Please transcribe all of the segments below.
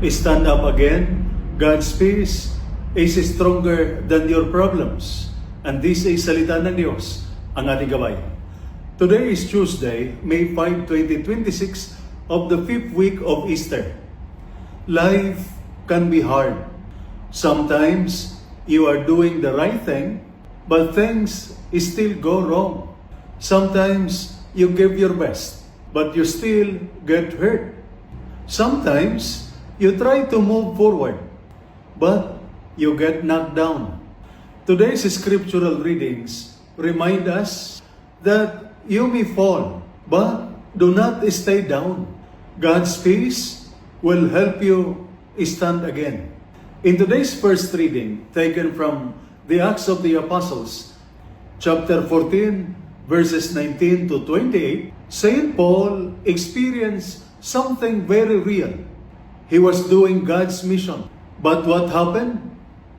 Stand up again. God's peace is stronger than your problems. And this is salita ng Diyos, ang ating gabay. Today is Tuesday, May 5, 2026, of the 5th week of Easter. Life can be hard. Sometimes you are doing the right thing, but things still go wrong. Sometimes you give your best, but you still get hurt. Sometimes you try to move forward, but you get knocked down. Today's scriptural readings remind us that you may fall, but do not stay down. God's peace will help you stand again. In today's first reading, taken from the Acts of the Apostles, chapter 14, verses 19 to 28, St. Paul experienced something very real. He was doing God's mission. But what happened?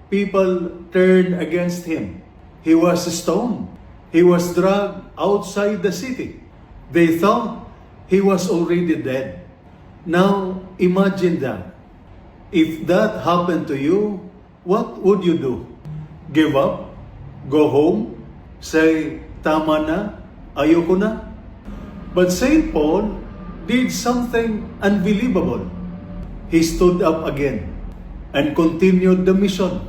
People turned against him. He was stoned. He was dragged outside the city. They thought he was already dead. Now, imagine that. If that happened to you, what would you do? Give up? Go home? Say, tama na? Ayoko na? But St. Paul did something unbelievable. He stood up again and continued the mission.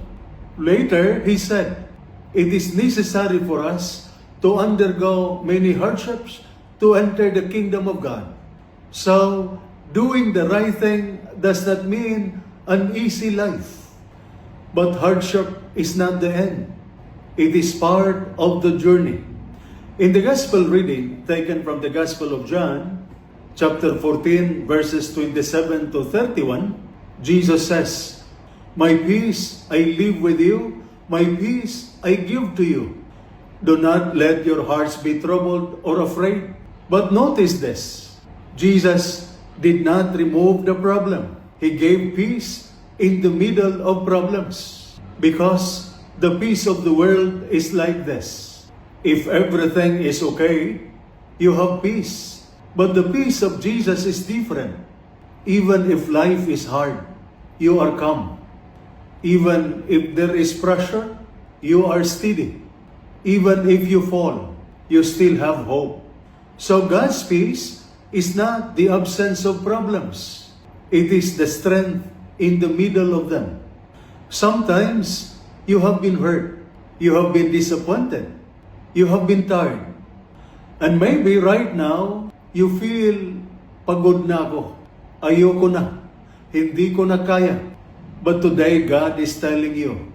Later, he said, "It is necessary for us to undergo many hardships to enter the kingdom of God." So, doing the right thing does not mean an easy life. But hardship is not the end. It is part of the journey. In the Gospel reading taken from the Gospel of John, chapter 14, verses 27 to 31, Jesus says, "My peace I leave with you, my peace I give to you. Do not let your hearts be troubled or afraid." But notice this, Jesus did not remove the problem. He gave peace in the middle of problems. Because the peace of the world is like this. If everything is okay, you have peace. But the peace of Jesus is different. Even if life is hard, you are calm. Even if there is pressure, you are steady. Even if you fall, you still have hope. So God's peace is not the absence of problems. It is the strength in the middle of them. Sometimes you have been hurt. You have been disappointed. You have been tired. And maybe right now, you feel, pagod na ako. Ayoko na. Hindi ko na kaya. But today, God is telling you,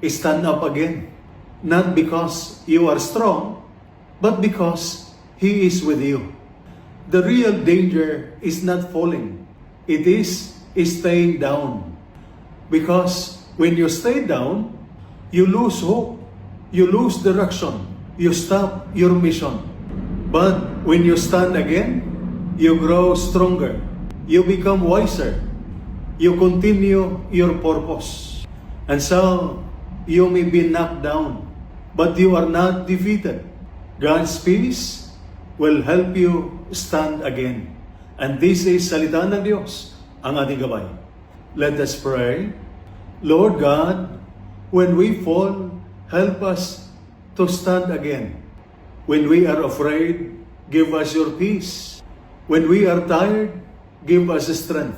stand up again. Not because you are strong, but because He is with you. The real danger is not falling. It is staying down. Because when you stay down, you lose hope. You lose direction. You stop your mission. But when you stand again, you grow stronger. You become wiser. You continue your purpose. And so, you may be knocked down, but you are not defeated. God's peace will help you stand again. And this is salita ng Diyos, ang ating gabay. Let us pray. Lord God, when we fall, help us to stand again. When we are afraid, give us your peace. When we are tired, give us strength.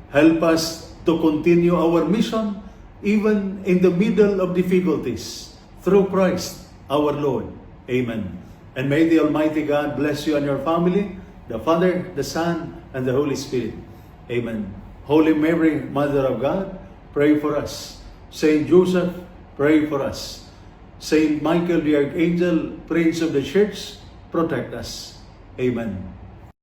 Help us to continue our mission even in the middle of difficulties through Christ our Lord. Amen. And may the Almighty God bless you and your family, the Father, the Son, and the Holy Spirit. Amen. Holy Mary, Mother of God, pray for us. Saint Joseph, pray for us. Saint Michael the Archangel, Prince of the Church, protect us. Amen.